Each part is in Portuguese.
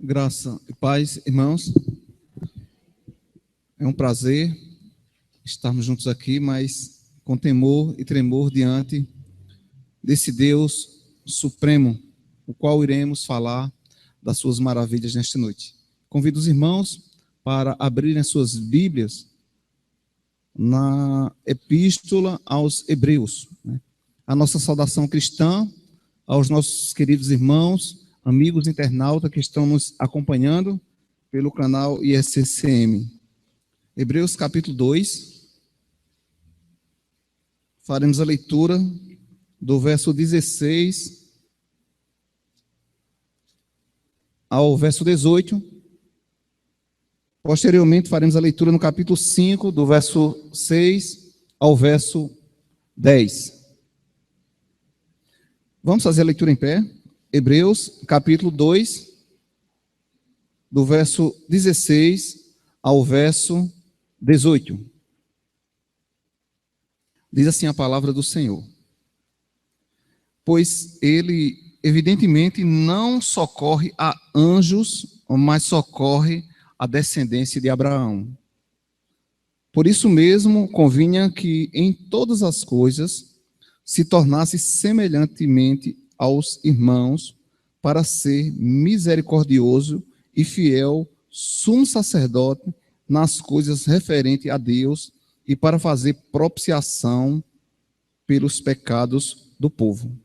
Graça e paz, irmãos. É um prazer estarmos juntos aqui, mas com temor e tremor diante desse Deus supremo, o qual iremos falar das suas maravilhas nesta noite. Convido os irmãos para abrirem as suas Bíblias na Epístola aos Hebreus. A nossa saudação cristã aos nossos queridos irmãos, amigos internautas que estão nos acompanhando pelo canal ISCCM. Hebreus capítulo 2, faremos a leitura do verso 16 ao verso 18. Posteriormente, faremos a leitura no capítulo 5, do verso 6 ao verso 10. Vamos fazer a leitura em pé. Hebreus, capítulo 2, do verso 16 ao verso 18. Diz assim a palavra do Senhor. Pois ele, evidentemente, não socorre a anjos, mas socorre a descendência de Abraão. Por isso mesmo, convinha que em todas as coisas se tornasse semelhantemente aos irmãos, para ser misericordioso e fiel sumo sacerdote nas coisas referentes a Deus e para fazer propiciação pelos pecados do povo.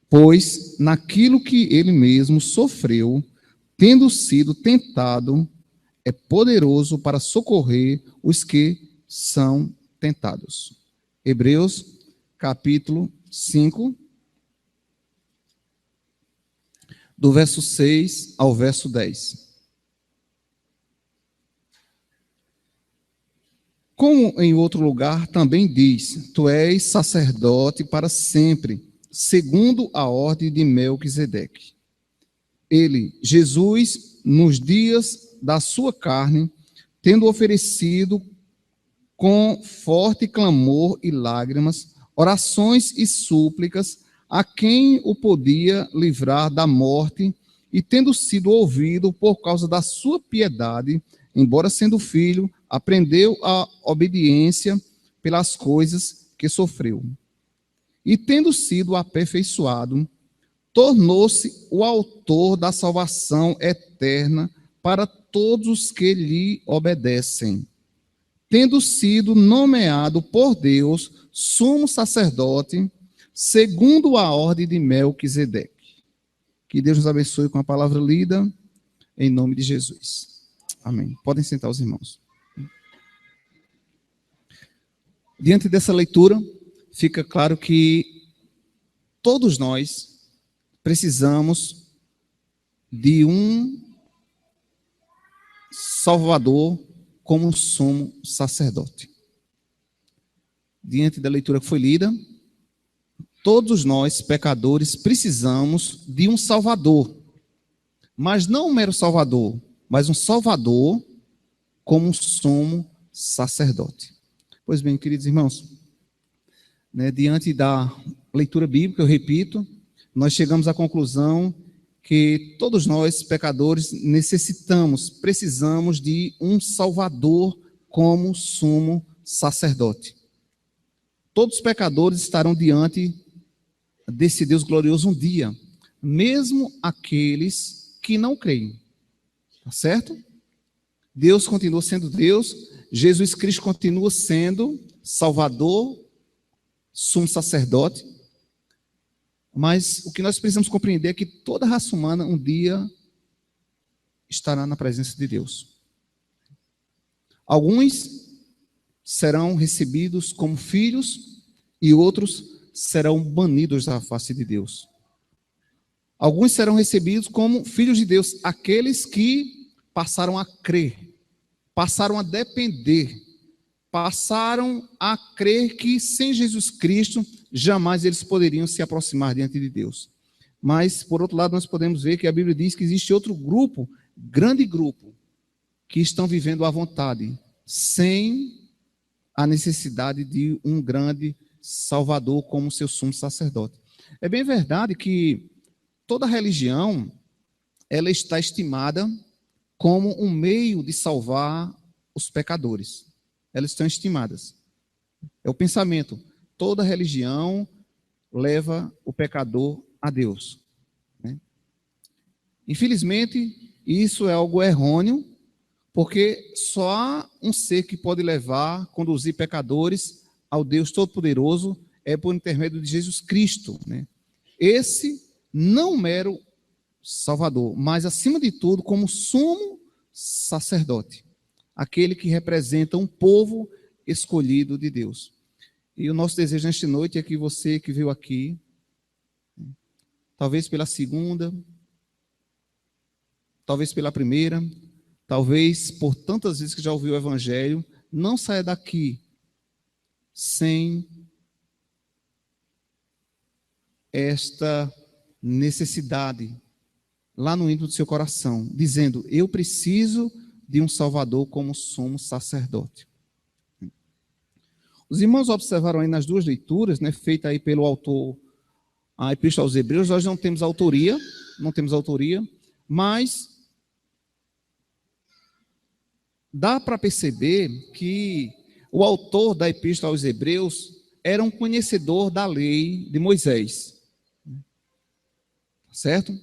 Pois naquilo que ele mesmo sofreu, tendo sido tentado, é poderoso para socorrer os que são tentados. Hebreus, capítulo 5, do verso 6 ao verso 10. Como em outro lugar também diz, tu és sacerdote para sempre, segundo a ordem de Melquisedeque. Ele, Jesus, nos dias da sua carne, tendo oferecido com forte clamor e lágrimas, orações e súplicas, a quem o podia livrar da morte, e tendo sido ouvido por causa da sua piedade, embora sendo filho, aprendeu a obediência pelas coisas que sofreu. E tendo sido aperfeiçoado, tornou-se o autor da salvação eterna para todos os que lhe obedecem, tendo sido nomeado por Deus sumo sacerdote, segundo a ordem de Melquisedeque. Que Deus nos abençoe com a palavra lida, em nome de Jesus. Amém. Podem sentar os irmãos. Diante dessa leitura, fica claro que todos nós precisamos de um Salvador como sumo sacerdote. Diante da leitura que foi lida, todos nós, pecadores, precisamos de um Salvador. Mas não um mero Salvador, mas um Salvador como um sumo sacerdote. Pois bem, queridos irmãos, diante da leitura bíblica, eu repito, nós chegamos à conclusão que todos nós, pecadores, precisamos de um Salvador como sumo sacerdote. Todos os pecadores estarão diante desse Deus glorioso um dia, mesmo aqueles que não creem. Tá certo? Deus continua sendo Deus, Jesus Cristo continua sendo Salvador, sumo sacerdote, mas o que nós precisamos compreender é que toda a raça humana um dia estará na presença de Deus. Alguns serão recebidos como filhos e outros serão banidos da face de Deus. Alguns serão recebidos como filhos de Deus, aqueles que passaram a crer, passaram a depender, passaram a crer que sem Jesus Cristo jamais eles poderiam se aproximar diante de Deus. Mas, por outro lado, nós podemos ver que a Bíblia diz que existe outro grupo, grande grupo, que estão vivendo à vontade, sem a necessidade de um grande Salvador como seu sumo sacerdote. É bem verdade que toda religião ela está estimada como um meio de salvar os pecadores. Elas estão estimadas. É o pensamento. Toda religião leva o pecador a Deus, né? Infelizmente, isso é algo errôneo, porque só há um ser que pode levar, conduzir pecadores ao Deus Todo-Poderoso, é por intermédio de Jesus Cristo, né? Esse não mero Salvador, mas acima de tudo como sumo sacerdote, aquele que representa um povo escolhido de Deus. E o nosso desejo nesta noite é que você que veio aqui, talvez pela segunda, talvez pela primeira, talvez por tantas vezes que já ouviu o Evangelho, não saia daqui sem esta necessidade lá no íntimo do seu coração, dizendo: eu preciso de um Salvador como sumo sacerdote. Os irmãos observaram aí nas duas leituras, né, feita aí pelo autor, a Epístola aos Hebreus. Nós não temos autoria, mas dá para perceber que o autor da Epístola aos Hebreus era um conhecedor da lei de Moisés, certo?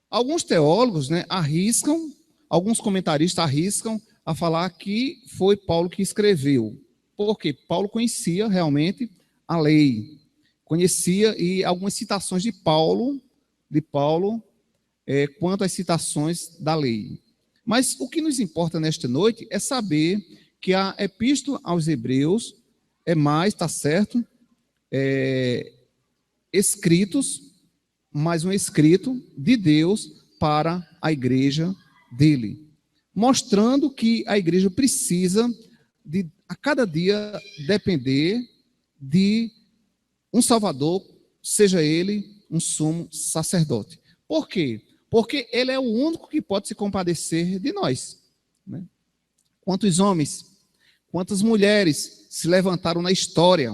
Alguns teólogos, né, arriscam, alguns comentaristas arriscam a falar que foi Paulo que escreveu, porque Paulo conhecia realmente a lei, conhecia, e algumas citações de Paulo quanto às citações da lei. Mas o que nos importa nesta noite é saber que a Epístola aos Hebreus é mais, está certo, mais um escrito de Deus para a igreja dele, mostrando que a igreja precisa de, a cada dia, depender de um Salvador, seja ele um sumo sacerdote. Por quê? Porque ele é o único que pode se compadecer de nós, né? Quantos homens, quantas mulheres se levantaram na história,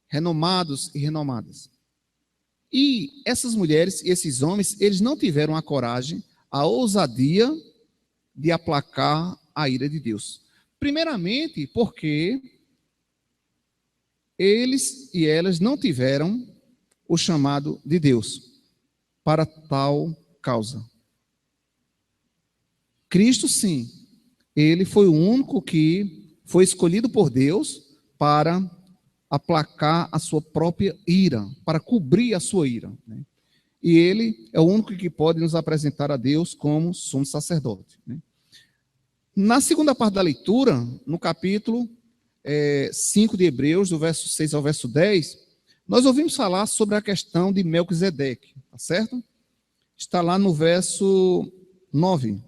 renomados e renomadas. E essas mulheres e esses homens, eles não tiveram a coragem, a ousadia de aplacar a ira de Deus. Primeiramente, porque eles e elas não tiveram o chamado de Deus para tal causa. Cristo, sim, ele foi o único que foi escolhido por Deus para aplacar a sua própria ira, para cobrir a sua ira, né? E ele é o único que pode nos apresentar a Deus como sumo sacerdote, né? Na segunda parte da leitura, no capítulo 5 de Hebreus, do verso 6 ao verso 10, nós ouvimos falar sobre a questão de Melquisedeque, tá certo? Está lá no verso 9.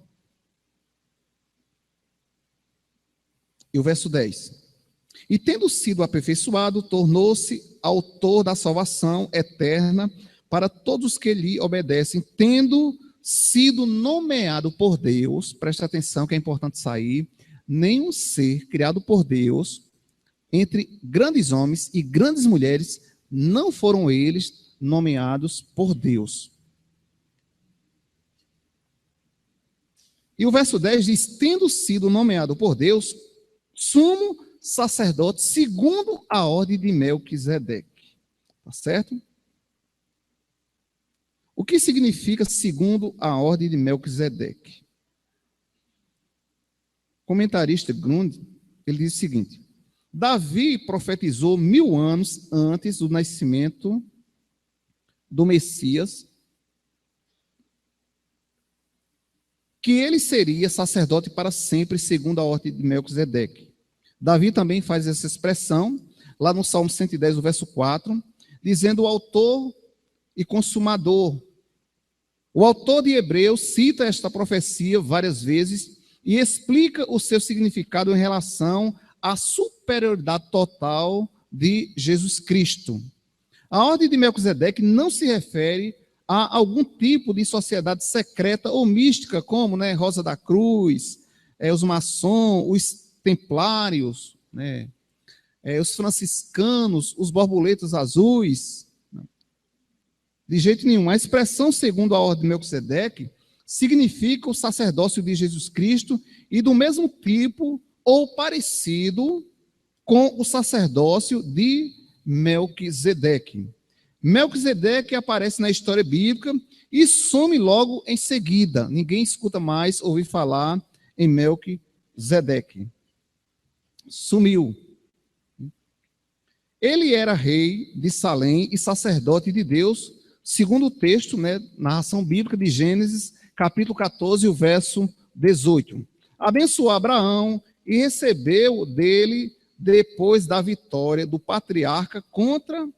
E o verso 10. E tendo sido aperfeiçoado, tornou-se autor da salvação eterna para todos os que lhe obedecem, tendo sido nomeado por Deus. Presta atenção que é importante sair. Nenhum ser criado por Deus, entre grandes homens e grandes mulheres, não foram eles nomeados por Deus. E o verso 10 diz: tendo sido nomeado por Deus, sumo sacerdote segundo a ordem de Melquisedeque. Tá certo? O que significa segundo a ordem de Melquisedeque? O comentarista Grund, ele diz o seguinte: Davi profetizou 1000 anos antes do nascimento do Messias que ele seria sacerdote para sempre, segundo a ordem de Melquisedeque. Davi também faz essa expressão lá no Salmo 110, o verso 4, dizendo: o autor e consumador. O autor de Hebreus cita esta profecia várias vezes e explica o seu significado em relação à superioridade total de Jesus Cristo. A ordem de Melquisedeque não se refere a algum tipo de sociedade secreta ou mística, como, né, Rosa da Cruz, os maçons, os templários, né, os franciscanos, os borboletas azuis. De jeito nenhum. A expressão segundo a ordem de Melquisedeque significa o sacerdócio de Jesus Cristo e do mesmo tipo ou parecido com o sacerdócio de Melquisedeque. Melquisedeque aparece na história bíblica e some logo em seguida. Ninguém escuta mais ouvir falar em Melquisedeque. Sumiu. Ele era rei de Salém e sacerdote de Deus, segundo o texto, narração bíblica de Gênesis, capítulo 14, o verso 18. Abençoou Abraão e recebeu dele, depois da vitória do patriarca contra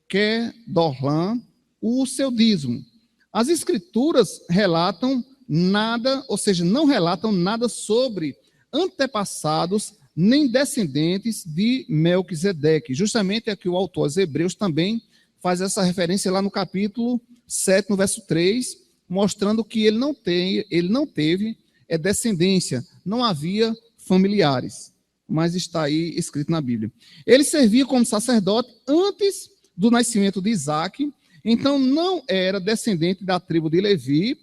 Quedorlã, o seu dízimo. As escrituras relatam nada, ou seja, não relatam nada sobre antepassados nem descendentes de Melquisedeque. Justamente aqui o autor aos Hebreus também faz essa referência lá no capítulo 7, no verso 3, mostrando que ele não teve descendência, não havia familiares, mas está aí escrito na Bíblia. Ele servia como sacerdote antes do nascimento de Isaque, então não era descendente da tribo de Levi,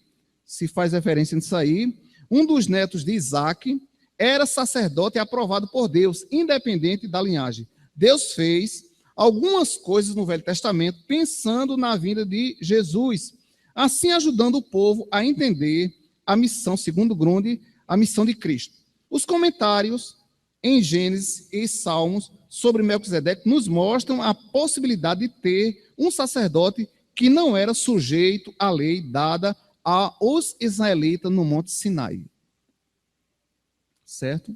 se faz referência nisso aí. Um dos netos de Isaque era sacerdote aprovado por Deus, independente da linhagem. Deus fez algumas coisas no Velho Testamento pensando na vinda de Jesus, assim ajudando o povo a entender a missão, segundo Grunde, a missão de Cristo. Os comentários em Gênesis e Salmos sobre Melquisedeque nos mostram a possibilidade de ter um sacerdote que não era sujeito à lei dada aos israelitas no Monte Sinai. Certo? O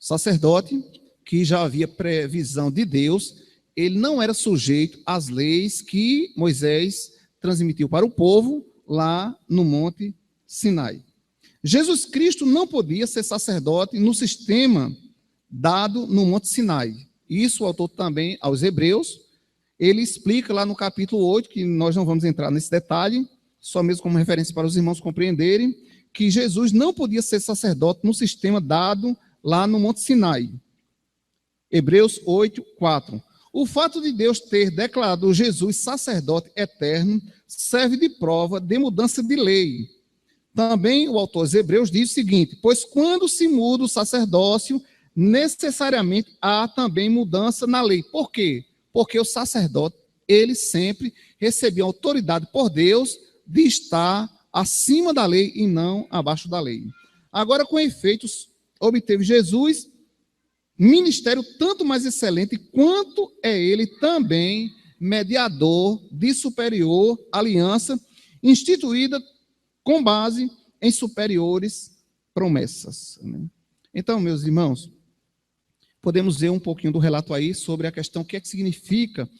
sacerdote, que já havia previsão de Deus, ele não era sujeito às leis que Moisés transmitiu para o povo lá no Monte Sinai. Jesus Cristo não podia ser sacerdote no sistema dado no Monte Sinai. Isso o autor também aos Hebreus, ele explica lá no capítulo 8, que nós não vamos entrar nesse detalhe, só mesmo como referência para os irmãos compreenderem, que Jesus não podia ser sacerdote no sistema dado lá no Monte Sinai. Hebreus 8, 4. O fato de Deus ter declarado Jesus sacerdote eterno serve de prova de mudança de lei. Também o autor dos Hebreus diz o seguinte: pois quando se muda o sacerdócio, necessariamente há também mudança na lei. Por quê? Porque o sacerdote, ele sempre recebia autoridade por Deus de estar acima da lei e não abaixo da lei. Agora, com efeitos, obteve Jesus ministério tanto mais excelente, quanto é ele também mediador de superior aliança, instituída com base em superiores promessas. Então, meus irmãos, podemos ver um pouquinho do relato aí sobre a questão, o que é que significa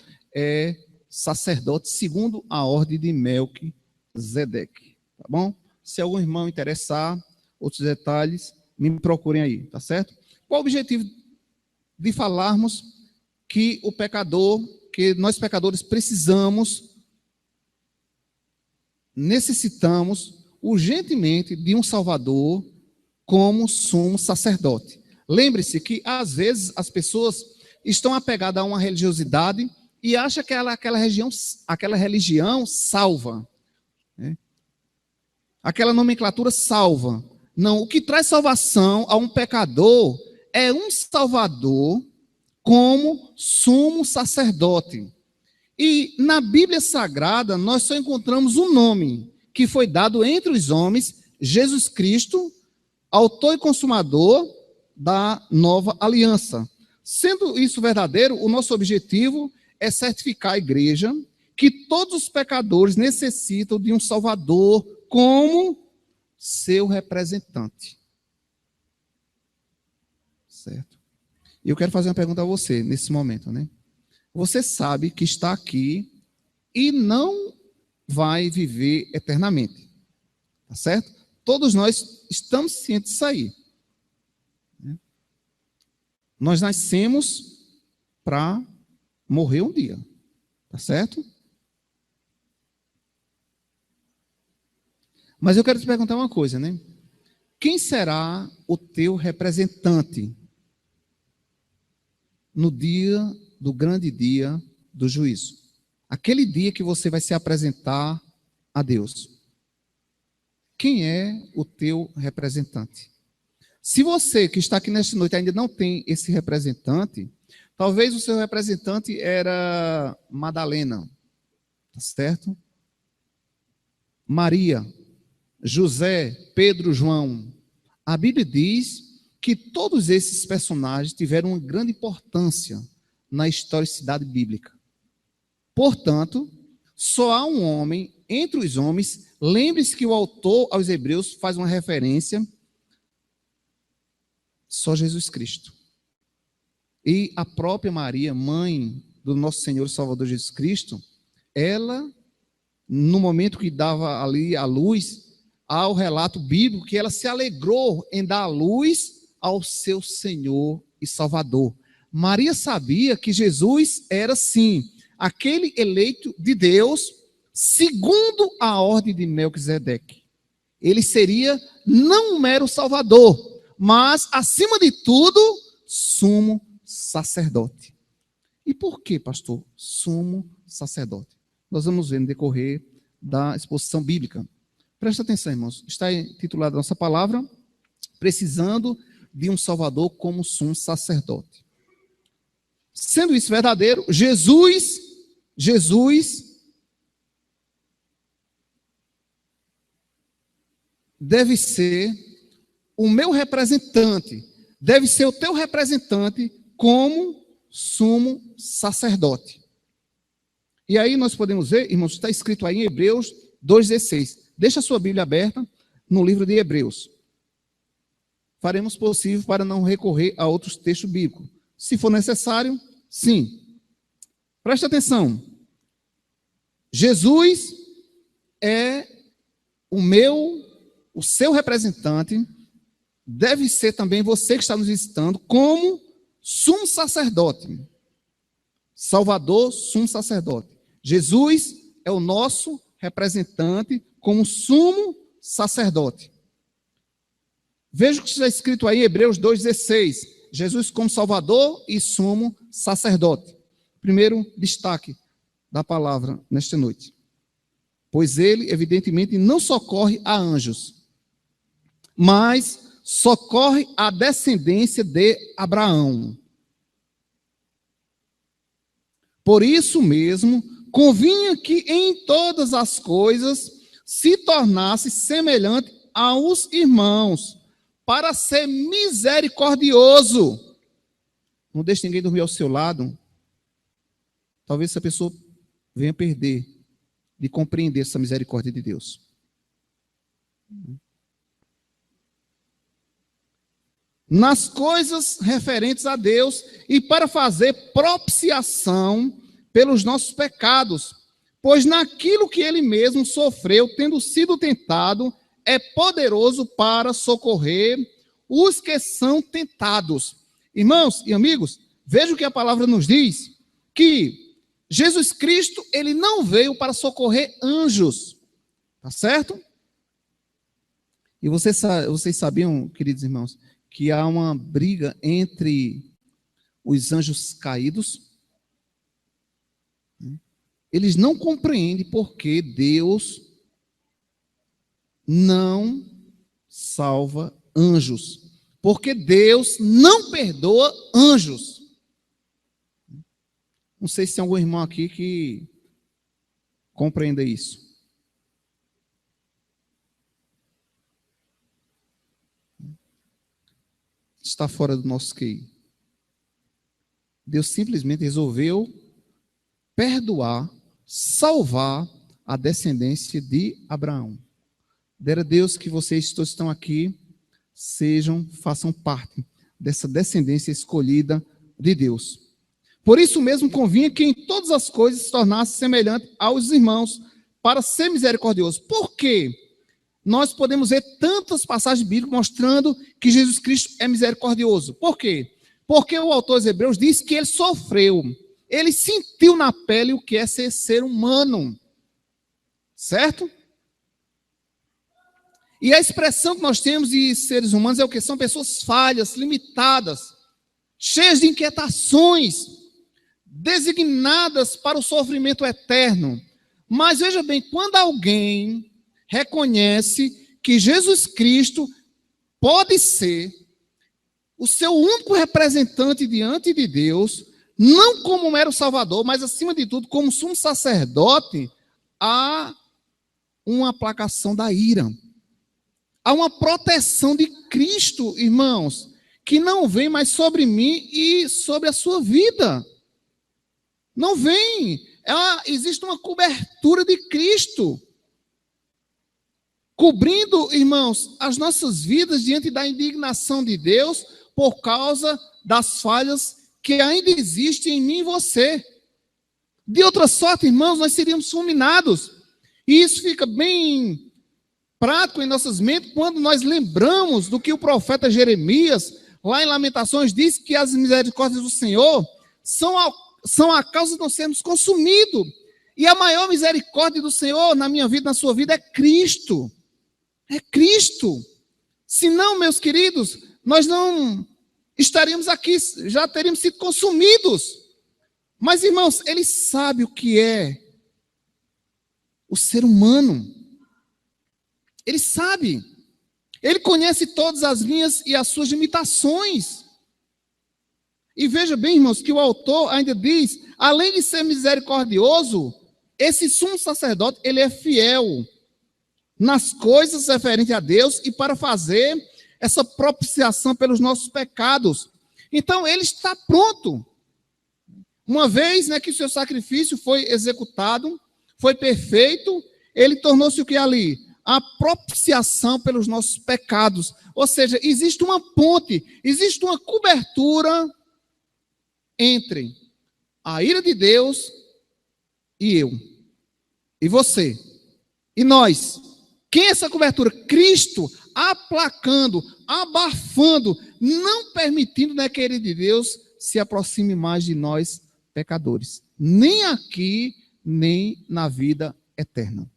sacerdote segundo a ordem de Melquisedeque. Tá bom? Se algum irmão interessar, outros detalhes, me procurem aí, tá certo? Qual o objetivo de falarmos que o pecador, que nós pecadores necessitamos urgentemente de um Salvador como sumo sacerdote. Lembre-se que, às vezes, as pessoas estão apegadas a uma religiosidade e acham que aquela religião salva. Aquela nomenclatura salva. Não, o que traz salvação a um pecador é um Salvador como sumo sacerdote. E na Bíblia Sagrada, nós só encontramos um nome que foi dado entre os homens, Jesus Cristo, autor e consumador da nova aliança. Sendo isso verdadeiro, o nosso objetivo é certificar a igreja que todos os pecadores necessitam de um Salvador como seu representante. Certo? E eu quero fazer uma pergunta a você, nesse momento, né? Você sabe que está aqui e não vai viver eternamente. Tá certo? Todos nós estamos cientes disso aí. Nós nascemos para morrer um dia. Tá certo? Mas eu quero te perguntar uma coisa, né? Quem será o teu representante no dia do grande dia do juízo? Aquele dia que você vai se apresentar a Deus. quem é o teu representante? Se você que está aqui nesta noite ainda não tem esse representante, talvez o seu representante era Madalena, tá certo? Maria, José, Pedro, João. A Bíblia diz que todos esses personagens tiveram uma grande importância na historicidade bíblica. Portanto, só há um homem entre os homens. Lembre-se que o autor aos Hebreus faz uma referência, só Jesus Cristo. E a própria Maria, mãe do nosso Senhor e Salvador Jesus Cristo, ela, no momento que dava ali a luz, ao relato bíblico, que ela se alegrou em dar a luz ao seu Senhor e Salvador. Maria sabia que Jesus era, sim, aquele eleito de Deus, segundo a ordem de Melquisedeque. Ele seria não um mero salvador, mas, acima de tudo, sumo sacerdote. E por que, pastor, sumo sacerdote? Nós vamos ver no decorrer da exposição bíblica. Presta atenção, irmãos. Está intitulada a nossa palavra, precisando de um salvador como sumo sacerdote. Sendo isso verdadeiro, Jesus deve ser o meu representante, deve ser o teu representante como sumo sacerdote. E aí nós podemos ver, irmãos, está escrito aí em Hebreus 2,16. Deixa a sua Bíblia aberta no livro de Hebreus. Faremos possível para não recorrer a outros textos bíblicos. Se for necessário, sim. Preste atenção. Jesus é o seu representante, deve ser também você que está nos visitando, como sumo sacerdote. Salvador, sumo sacerdote. Jesus é o nosso representante como sumo sacerdote. Veja o que está escrito aí em Hebreus 2,16. Jesus como Salvador e sumo sacerdote. Primeiro destaque da palavra nesta noite. Pois ele, evidentemente, não socorre a anjos, mas socorre a descendência de Abraão. Por isso mesmo, convinha que em todas as coisas se tornasse semelhante aos irmãos, para ser misericordioso. Não deixe ninguém dormir ao seu lado. Talvez essa pessoa venha perder de compreender essa misericórdia de Deus. Nas coisas referentes a Deus e para fazer propiciação pelos nossos pecados, pois naquilo que ele mesmo sofreu, tendo sido tentado, é poderoso para socorrer os que são tentados. Irmãos e amigos, veja o que a palavra nos diz, que Jesus Cristo, ele não veio para socorrer anjos, tá certo? E vocês sabiam, queridos irmãos, que há uma briga entre os anjos caídos? Eles não compreendem por que Deus não salva anjos. Porque Deus não perdoa anjos. Não sei se tem algum irmão aqui que compreenda isso. Está fora do nosso QI. Deus simplesmente resolveu perdoar, salvar a descendência de Abraão. Dera Deus que vocês todos estão aqui façam parte dessa descendência escolhida de Deus. Por isso mesmo convinha que em todas as coisas se tornasse semelhante aos irmãos, para ser misericordioso. Por quê? Nós podemos ver tantas passagens bíblicas mostrando que Jesus Cristo é misericordioso. Por quê? Porque o autor dos Hebreus diz que ele sofreu, ele sentiu na pele o que é ser humano. Certo? E a expressão que nós temos de seres humanos é o que? São pessoas falhas, limitadas, cheias de inquietações, designadas para o sofrimento eterno. Mas veja bem, quando alguém reconhece que Jesus Cristo pode ser o seu único representante diante de Deus, não como mero salvador, mas acima de tudo, como sumo sacerdote, há uma aplacação da ira. Há uma proteção de Cristo, irmãos, que não vem mais sobre mim e sobre a sua vida. Não vem. Existe uma cobertura de Cristo, cobrindo, irmãos, as nossas vidas diante da indignação de Deus por causa das falhas que ainda existem em mim e você. De outra sorte, irmãos, nós seríamos fulminados. E isso fica bem prático em nossas mentes quando nós lembramos do que o profeta Jeremias, lá em Lamentações, diz que as misericórdias do Senhor são a causa de nós sermos consumidos. E a maior misericórdia do Senhor na minha vida, na sua vida, é Cristo. É Cristo. Senão, meus queridos, nós não estaríamos aqui, já teríamos sido consumidos. Mas, irmãos, Ele sabe o que é o ser humano. Ele sabe. Ele conhece todas as minhas e as suas limitações. E veja bem, irmãos, que o autor ainda diz, além de ser misericordioso, esse sumo sacerdote, ele é fiel nas coisas referentes a Deus e para fazer essa propiciação pelos nossos pecados. Então, ele está pronto. Uma vez, né, que o seu sacrifício foi executado, foi perfeito, ele tornou-se o que ali? A propiciação pelos nossos pecados. Ou seja, existe uma ponte, existe uma cobertura entre a ira de Deus e eu, e você, e nós. Quem é essa cobertura? Cristo, aplacando, abafando, não permitindo, né, que a ira de Deus se aproxime mais de nós, pecadores. Nem aqui, nem na vida eterna.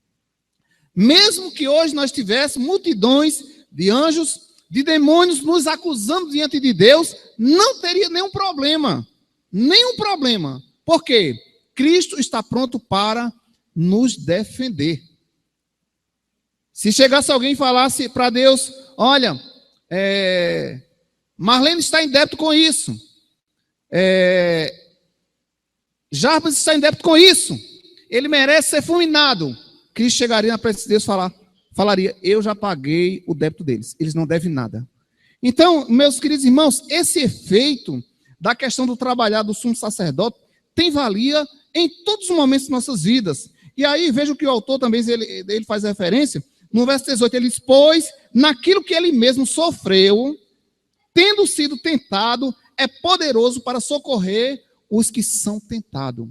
Mesmo que hoje nós tivéssemos multidões de anjos, de demônios nos acusando diante de Deus, não teria nenhum problema. Nenhum problema. Por quê? Cristo está pronto para nos defender. Se chegasse alguém e falasse para Deus, olha, Marlene está em débito com isso. Jarbas está em débito com isso. Ele merece ser fulminado. Cristo chegaria na presença de Deus e falaria, eu já paguei o débito deles. Eles não devem nada. Então, meus queridos irmãos, esse efeito da questão do trabalhar do sumo sacerdote tem valia em todos os momentos de nossas vidas. E aí, veja o que o autor também ele faz referência. No verso 18, ele diz, pois, naquilo que ele mesmo sofreu, tendo sido tentado, é poderoso para socorrer os que são tentados.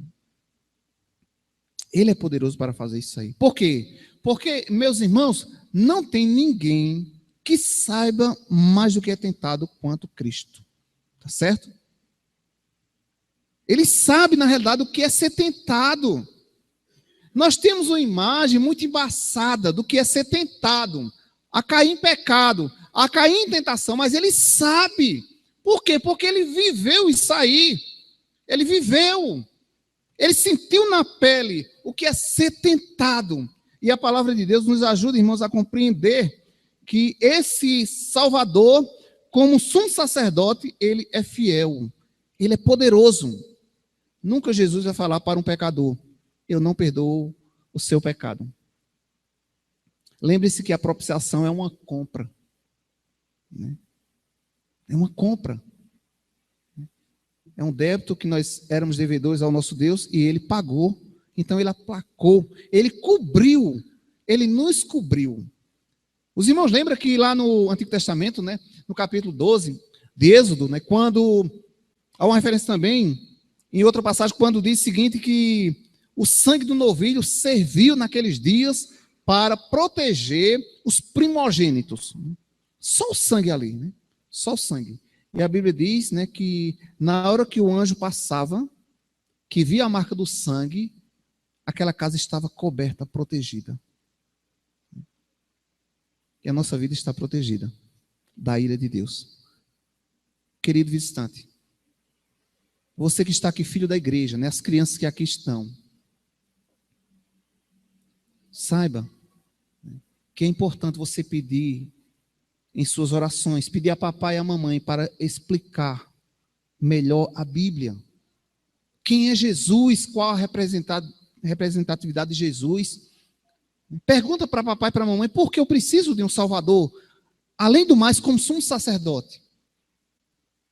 Ele é poderoso para fazer isso aí. Por quê? Porque, meus irmãos, não tem ninguém que saiba mais do que é tentado quanto Cristo. Tá certo? Ele sabe, na realidade, o que é ser tentado. Nós temos uma imagem muito embaçada do que é ser tentado, a cair em pecado, a cair em tentação, mas ele sabe. Por quê? Porque ele viveu isso aí. Ele viveu. Ele sentiu na pele o que é ser tentado. E a palavra de Deus nos ajuda, irmãos, a compreender que esse Salvador, como sumo sacerdote, ele é fiel. Ele é poderoso. Nunca Jesus vai falar para um pecador, eu não perdoo o seu pecado. Lembre-se que a propiciação é uma compra. Né? É uma compra. É um débito que nós éramos devedores ao nosso Deus e ele pagou. Então ele aplacou, ele cobriu, ele nos cobriu. Os irmãos lembram que lá no Antigo Testamento, né, no capítulo 12 de Êxodo, né, quando há uma referência também em outra passagem, quando diz o seguinte, que o sangue do novilho serviu naqueles dias para proteger os primogênitos. Só o sangue ali, né? Só o sangue. E a Bíblia diz, né, que na hora que o anjo passava, que via a marca do sangue, aquela casa estava coberta, protegida. E a nossa vida está protegida da ira de Deus. Querido visitante, você que está aqui, filho da igreja, né, as crianças que aqui estão, saiba que é importante você pedir em suas orações, pedir a papai e a mamãe para explicar melhor a Bíblia. Quem é Jesus? Qual a representatividade de Jesus? Pergunta para papai e para a mamãe, por que eu preciso de um Salvador? Além do mais, como sumo sacerdote.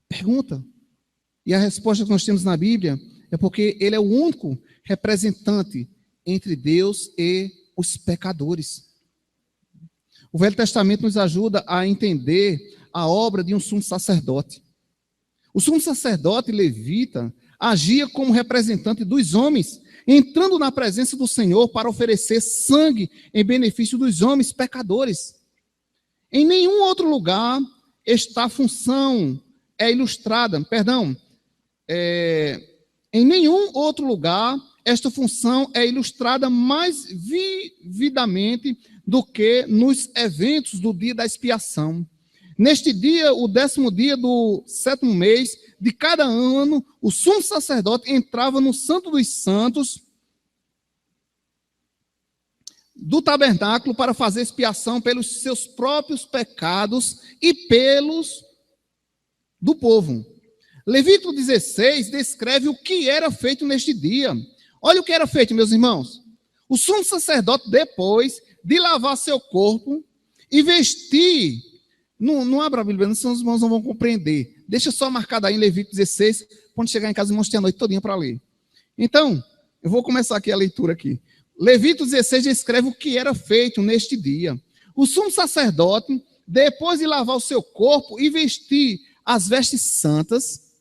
Pergunta. E a resposta que nós temos na Bíblia é porque ele é o único representante entre Deus e os pecadores. O Velho Testamento nos ajuda a entender a obra de um sumo sacerdote. O sumo sacerdote levita agia como representante dos homens, entrando na presença do Senhor para oferecer sangue em benefício dos homens pecadores. Em nenhum outro lugar esta função é ilustrada, em nenhum outro lugar esta função é ilustrada mais vividamente do que nos eventos do dia da expiação. Neste dia, o 10º dia do 7º mês de cada ano, o sumo sacerdote entrava no Santo dos Santos do tabernáculo para fazer expiação pelos seus próprios pecados e pelos do povo. Levítico 16 descreve o que era feito neste dia. Olha o que era feito, meus irmãos. O sumo sacerdote, depois de lavar seu corpo e vestir, não abra a Bíblia, senão os irmãos não vão compreender. Deixa só marcado aí em Levítico 16, quando chegar em casa, os irmãos têm a noite todinha para ler. Então, eu vou começar aqui a leitura aqui. Levítico 16 descreve o que era feito neste dia. O sumo sacerdote, depois de lavar o seu corpo e vestir as vestes santas,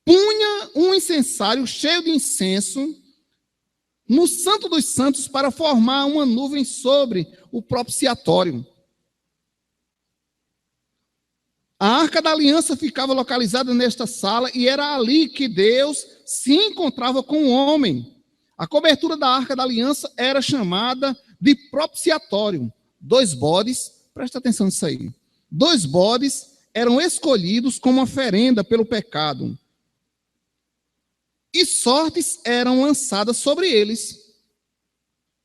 punha um incensário cheio de incenso no Santo dos Santos para formar uma nuvem sobre o propiciatório. A Arca da Aliança ficava localizada nesta sala e era ali que Deus se encontrava com o homem. A cobertura da Arca da Aliança era chamada de propiciatório. 2 bodes, presta atenção nisso aí. 2 bodes eram escolhidos como oferenda pelo pecado. E sortes eram lançadas sobre eles.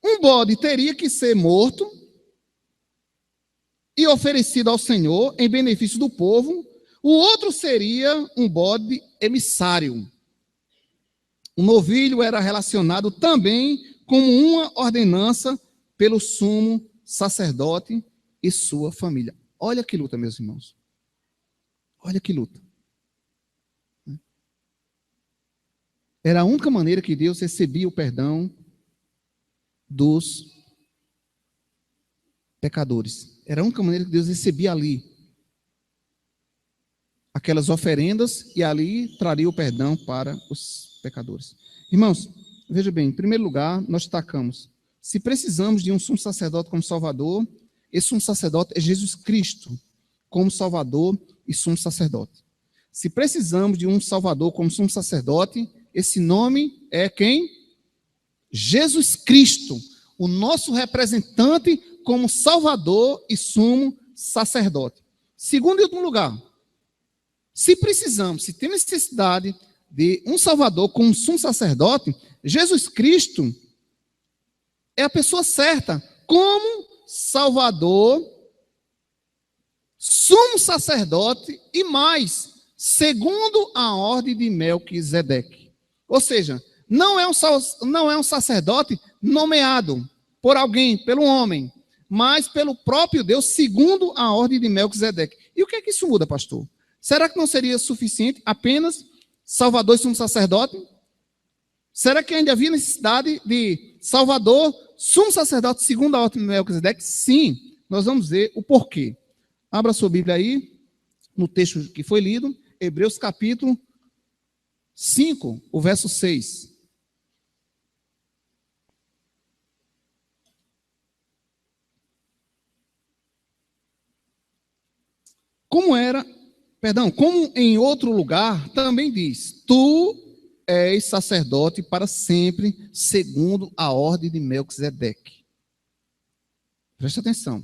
Um bode teria que ser morto e oferecido ao Senhor em benefício do povo. O outro seria um bode emissário. O novilho era relacionado também como uma ordenança pelo sumo sacerdote e sua família. Olha que luta, meus irmãos. Olha que luta. Era a única maneira que Deus recebia o perdão dos pecadores. Era a única maneira que Deus recebia ali aquelas oferendas e ali traria o perdão para os pecadores. Irmãos, veja bem, em primeiro lugar, nós destacamos, se precisamos de um sumo sacerdote como Salvador, esse sumo sacerdote é Jesus Cristo como Salvador e sumo sacerdote. Se precisamos de um Salvador como sumo sacerdote, esse nome é quem? Jesus Cristo, o nosso representante como Salvador e sumo sacerdote. Segundo e último lugar, se precisamos, se tem necessidade de um Salvador como sumo sacerdote, Jesus Cristo é a pessoa certa como Salvador, sumo sacerdote e mais, segundo a ordem de Melquisedeque. Ou seja, não é um sacerdote nomeado por alguém, pelo homem, mas pelo próprio Deus, segundo a ordem de Melquisedeque. E o que é que isso muda, pastor? Será que não seria suficiente apenas Salvador e sumo sacerdote? Será que ainda havia necessidade de Salvador, sumo sacerdote, segundo a ordem de Melquisedeque? Sim, nós vamos ver o porquê. Abra sua Bíblia aí, no texto que foi lido, Hebreus capítulo 5, o verso 6. Como em outro lugar, também diz, tu és sacerdote para sempre, segundo a ordem de Melquisedeque. Presta atenção.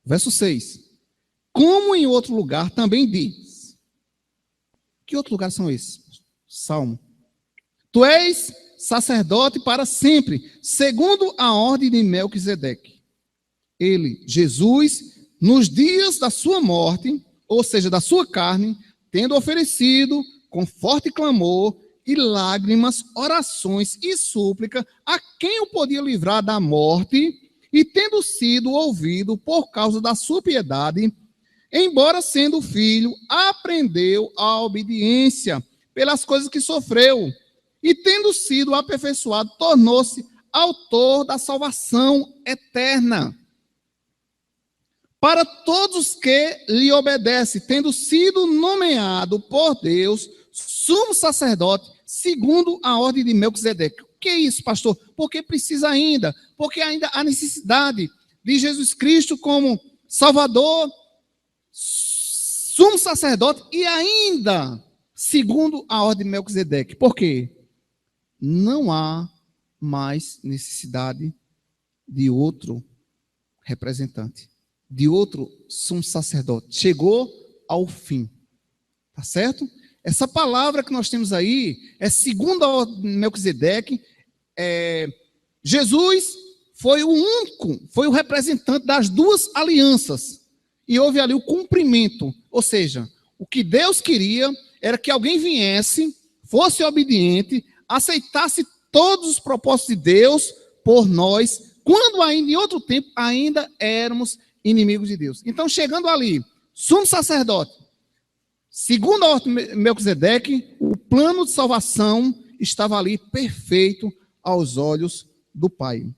Verso 6. Como em outro lugar, também diz. Que outros lugares são esses? Salmo. Tu és sacerdote para sempre, segundo a ordem de Melquisedeque. Ele, Jesus, nos dias da sua morte, ou seja, da sua carne, tendo oferecido com forte clamor e lágrimas, orações e súplica a quem o podia livrar da morte, e tendo sido ouvido por causa da sua piedade, embora sendo filho, aprendeu a obediência pelas coisas que sofreu, e tendo sido aperfeiçoado, tornou-se autor da salvação eterna para todos os que lhe obedecem, tendo sido nomeado por Deus sumo sacerdote, segundo a ordem de Melquisedeque. O que é isso, pastor? Porque precisa ainda, porque ainda há necessidade de Jesus Cristo como Salvador, sumo sacerdote e ainda segundo a ordem de Melquisedeque. Por quê? Não há mais necessidade de outro representante, de outro sumo sacerdote. Chegou ao fim. Tá certo? Essa palavra que nós temos aí é segundo a ordem de Melquisedeque. Jesus foi o único, foi o representante das duas alianças. E houve ali o cumprimento. Ou seja, o que Deus queria era que alguém viesse, fosse obediente, aceitasse todos os propósitos de Deus por nós, quando ainda em outro tempo ainda éramos inimigos de Deus. Então, chegando ali, sumo sacerdote, segundo a ordem de Melquisedeque, o plano de salvação estava ali perfeito aos olhos do Pai.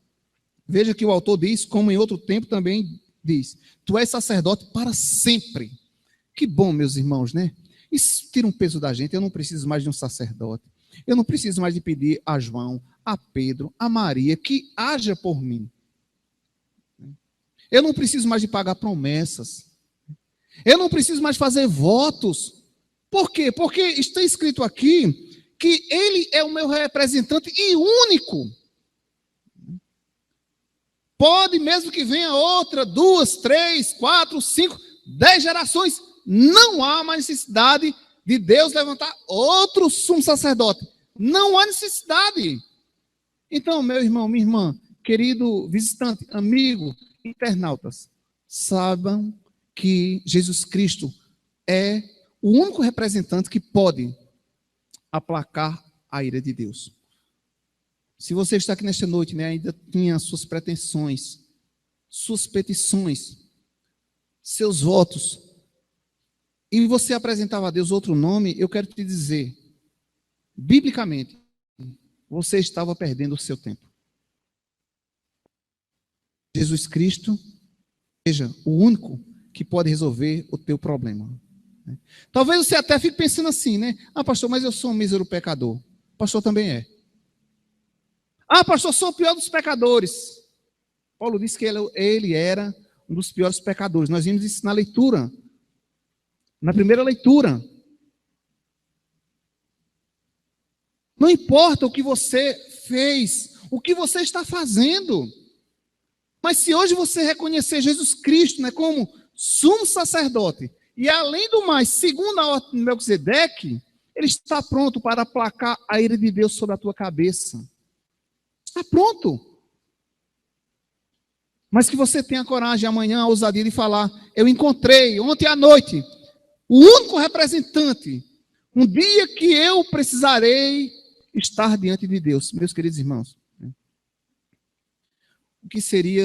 Veja que o autor diz, como em outro tempo também diz, tu és sacerdote para sempre. Que bom, meus irmãos, né? Isso tira um peso da gente. Eu não preciso mais de um sacerdote. Eu não preciso mais de pedir a João, a Pedro, a Maria, que haja por mim. Eu não preciso mais de pagar promessas. Eu não preciso mais fazer votos. Por quê? Porque está escrito aqui que ele é o meu representante e único. Pode, mesmo que venha outra, 2, 3, 4, 5, 10 gerações, não há mais necessidade de Deus levantar outro sumo sacerdote. Não há necessidade. Então, meu irmão, minha irmã, querido visitante, amigo, internautas, saibam que Jesus Cristo é o único representante que pode aplacar a ira de Deus. Se você está aqui nesta noite, né, ainda tinha suas pretensões, suas petições, seus votos, e você apresentava a Deus outro nome, eu quero te dizer, biblicamente, você estava perdendo o seu tempo. Jesus Cristo, seja o único que pode resolver o teu problema. Talvez você até fique pensando assim, né? Ah, pastor, mas eu sou um mísero pecador. O pastor também é. Ah, pastor, sou o pior dos pecadores. Paulo disse que ele era um dos piores pecadores. Nós vimos isso na leitura. Na primeira leitura. Não importa o que você fez, o que você está fazendo. Mas se hoje você reconhecer Jesus Cristo, né, como sumo sacerdote, e além do mais, segundo a ordem de Melquisedeque, ele está pronto para aplacar a ira de Deus sobre a tua cabeça. Está pronto. Mas que você tenha coragem amanhã, a ousadia de falar, eu encontrei ontem à noite o único representante, um dia que eu precisarei estar diante de Deus. Meus queridos irmãos, o que seria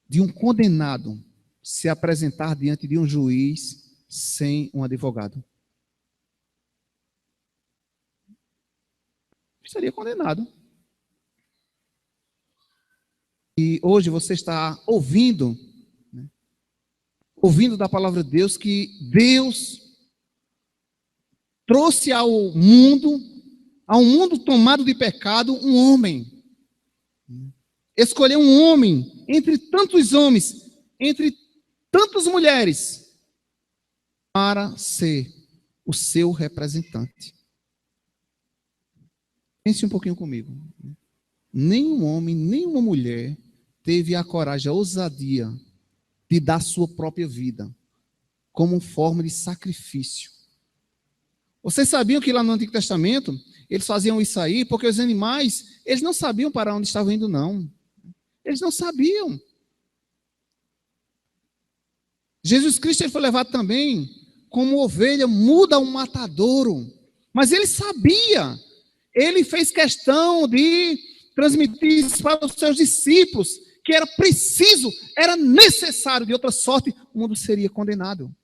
de um condenado se apresentar diante de um juiz sem um advogado? Estaria condenado. E hoje você está ouvindo, né, ouvindo da palavra de Deus que Deus trouxe ao um mundo tomado de pecado, um homem. Escolheu um homem entre tantos homens, entre tantas mulheres, para ser o seu representante. Pense um pouquinho comigo. Nenhum homem, nenhuma mulher teve a coragem, a ousadia de dar sua própria vida como forma de sacrifício. Vocês sabiam que lá no Antigo Testamento eles faziam isso aí porque os animais, eles não sabiam para onde estavam indo, não. Eles não sabiam. Jesus Cristo ele foi levado também como ovelha muda a um matadouro. Mas ele sabia. Ele fez questão de transmitir isso para os seus discípulos, que era preciso, era necessário, de outra sorte, o mundo seria condenado.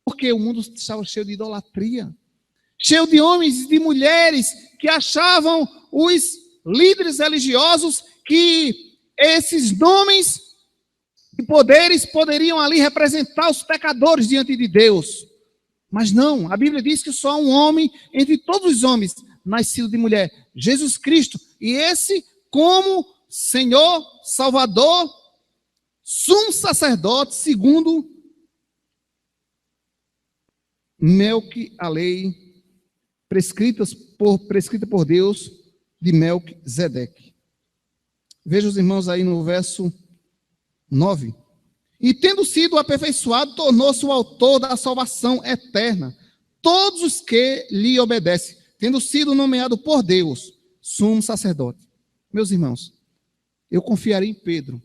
Porque o mundo estava cheio de idolatria, cheio de homens e de mulheres que achavam os líderes religiosos que esses nomes e poderes poderiam ali representar os pecadores diante de Deus. Mas não, a Bíblia diz que só há um homem entre todos os homens, nascido de mulher, Jesus Cristo, e esse como Senhor, Salvador, sumo sacerdote, segundo a lei prescrita por Deus de Melquisedeque. Veja os irmãos aí no verso 9. E tendo sido aperfeiçoado, tornou-se o autor da salvação eterna. Todos os que lhe obedecem, tendo sido nomeado por Deus, sumo sacerdote. Meus irmãos, eu confiaria em Pedro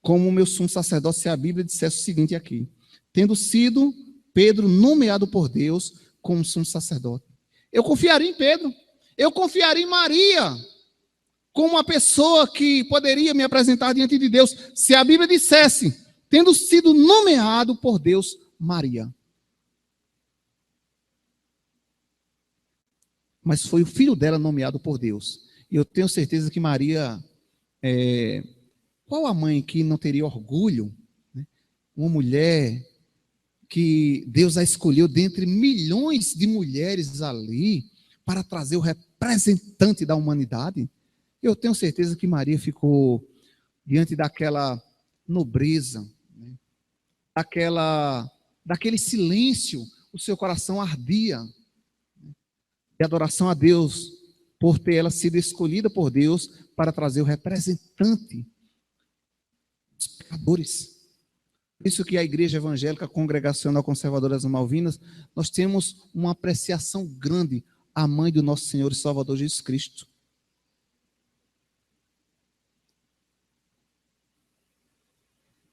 como meu sumo sacerdote se a Bíblia dissesse o seguinte aqui: tendo sido Pedro nomeado por Deus como sumo sacerdote. Eu confiaria em Pedro. Eu confiaria em Maria como uma pessoa que poderia me apresentar diante de Deus, se a Bíblia dissesse, tendo sido nomeado por Deus, Maria. Mas foi o filho dela nomeado por Deus. E eu tenho certeza que Maria, qual a mãe que não teria orgulho, né? Uma mulher que Deus a escolheu dentre milhões de mulheres ali, para trazer o representante da humanidade. Eu tenho certeza que Maria ficou diante daquela nobreza, né? Daquele silêncio, o seu coração ardia, né? De adoração a Deus, por ter ela sido escolhida por Deus para trazer o representante dos pecadores. Por isso que a Igreja Evangélica Congregacional Conservadora das Malvinas, nós temos uma apreciação grande à mãe do nosso Senhor e Salvador Jesus Cristo.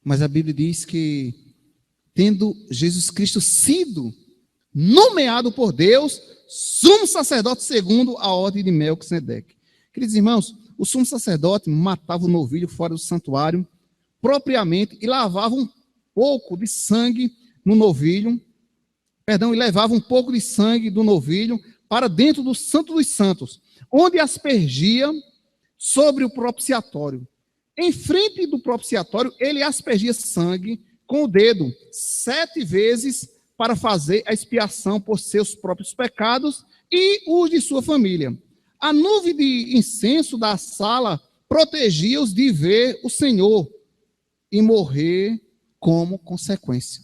Mas a Bíblia diz que, tendo Jesus Cristo sido nomeado por Deus, sumo sacerdote segundo a ordem de Melquisedeque. Queridos irmãos, o sumo sacerdote matava o novilho fora do santuário, propriamente, e lavava um pouco de sangue no novilho, e levava um pouco de sangue do novilho para dentro do Santo dos Santos, onde aspergia sobre o propiciatório. Em frente do propiciatório, ele aspergia sangue com o dedo 7 vezes para fazer a expiação por seus próprios pecados e os de sua família. A nuvem de incenso da sala protegia-os de ver o Senhor e morrer como consequência.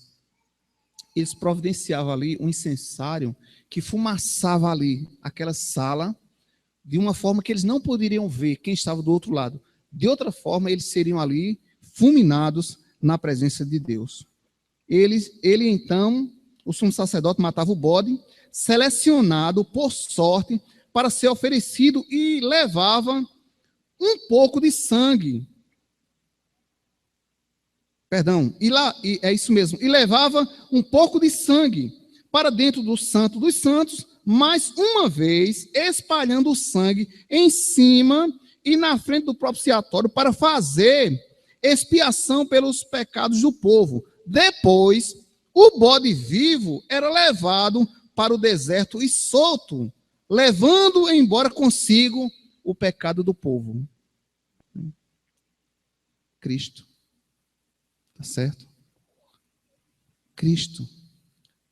Eles providenciavam ali um incensário que fumaçava ali aquela sala de uma forma que eles não poderiam ver quem estava do outro lado. De outra forma, eles seriam ali fulminados na presença de Deus. Ele então, o sumo sacerdote matava o bode, selecionado por sorte para ser oferecido, e levava um pouco de sangue. É isso mesmo. E levava um pouco de sangue para dentro do Santo dos Santos, mais uma vez espalhando o sangue em cima e na frente do propiciatório para fazer expiação pelos pecados do povo. Depois, o bode vivo era levado para o deserto e solto, levando embora consigo o pecado do povo. Cristo. Tá certo? Cristo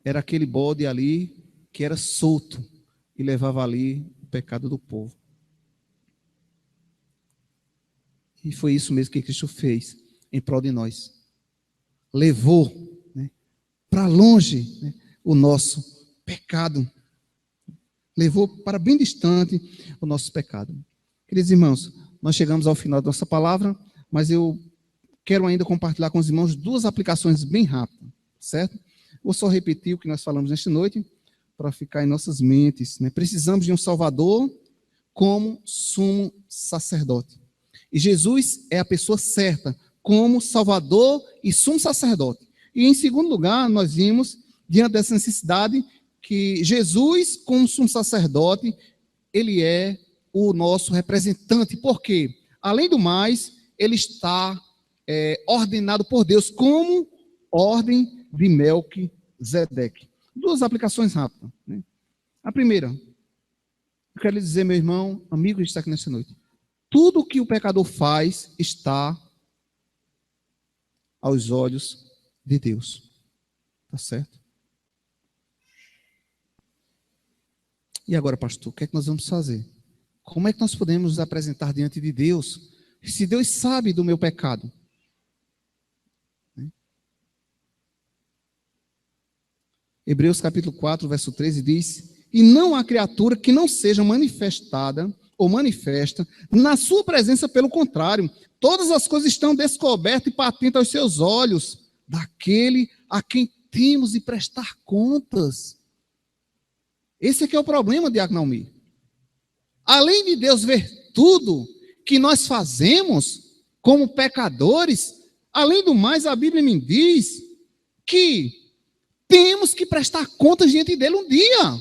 era aquele bode ali que era solto e levava ali o pecado do povo. E foi isso mesmo que Cristo fez em prol de nós. Levou, né, para longe, né, o nosso pecado. Levou para bem distante o nosso pecado. Queridos irmãos, nós chegamos ao final da nossa palavra, mas eu quero ainda compartilhar com os irmãos 2 aplicações bem rápidas, certo? Vou só repetir o que nós falamos nesta noite, para ficar em nossas mentes, né? Precisamos de um Salvador como sumo sacerdote. E Jesus é a pessoa certa, como Salvador e sumo sacerdote. E em segundo lugar, nós vimos, diante dessa necessidade, que Jesus, como sumo sacerdote, ele é o nosso representante. Por quê? Além do mais, ele está ordenado por Deus como ordem de Melquisedeque. Duas aplicações rápidas, né? A primeira, eu quero lhe dizer, meu irmão, amigo que está aqui nessa noite, tudo o que o pecador faz está aos olhos de Deus. Tá certo? E agora, pastor, o que é que nós vamos fazer? Como é que nós podemos nos apresentar diante de Deus, se Deus sabe do meu pecado? Hebreus capítulo 4, verso 13 diz: e não há criatura que não seja manifestada ou manifesta na sua presença, pelo contrário, todas as coisas estão descobertas e patentes aos seus olhos, daquele a quem temos de prestar contas. Esse aqui é o problema de Naomi. Além de Deus ver tudo que nós fazemos como pecadores, além do mais, a Bíblia me diz que temos que prestar contas diante dele um dia.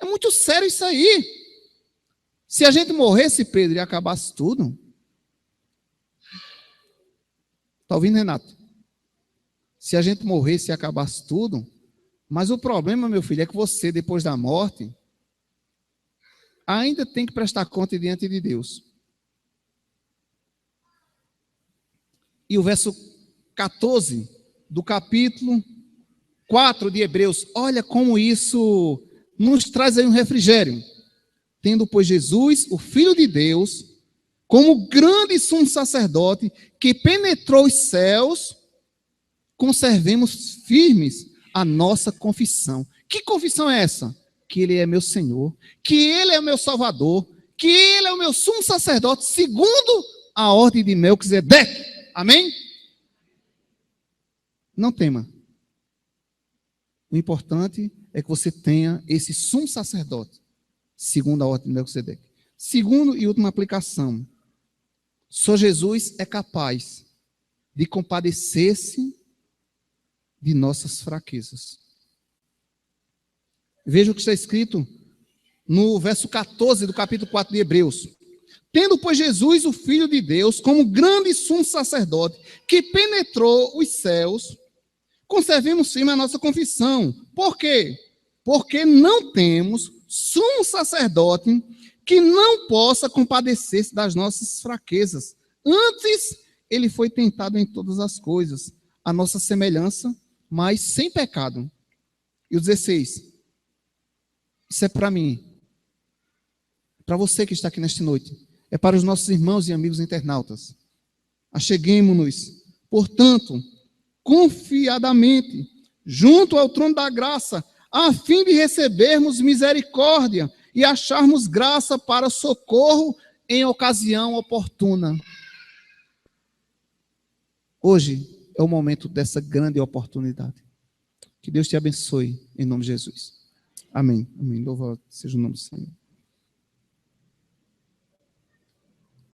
É muito sério isso aí. Se a gente morresse, Pedro, e acabasse tudo. Está ouvindo, Renato? Se a gente morresse e acabasse tudo, mas o problema, meu filho, é que você, depois da morte, ainda tem que prestar conta diante de Deus. E o verso 14 do capítulo 4 de Hebreus, olha como isso nos traz aí um refrigério. Tendo, pois, Jesus, o Filho de Deus, como grande sumo sacerdote, que penetrou os céus, conservemos firmes a nossa confissão. Que confissão é essa? Que Ele é meu Senhor, que Ele é meu Salvador, que Ele é o meu sumo sacerdote, segundo a ordem de Melquisedeque. Amém? Não tema. O importante é que você tenha esse sumo sacerdote, segundo a ordem de Melquisedeque. Segundo e última aplicação. Só Jesus é capaz de compadecer-se de nossas fraquezas. Veja o que está escrito no verso 14 do capítulo 4 de Hebreus. Tendo, pois, Jesus, o Filho de Deus, como grande sumo sacerdote, que penetrou os céus, conservemos firme a nossa confissão. Por quê? Porque não temos sumo sacerdote que não possa compadecer-se das nossas fraquezas. Antes, ele foi tentado em todas as coisas, a nossa semelhança, mas sem pecado. E o 16, isso é para mim, para você que está aqui nesta noite, é para os nossos irmãos e amigos internautas. Acheguemo-nos, portanto, confiadamente, junto ao trono da graça, a fim de recebermos misericórdia e acharmos graça para socorro em ocasião oportuna. Hoje é o momento dessa grande oportunidade. Que Deus te abençoe, em nome de Jesus. Amém. Amém. Louvado seja o nome do Senhor.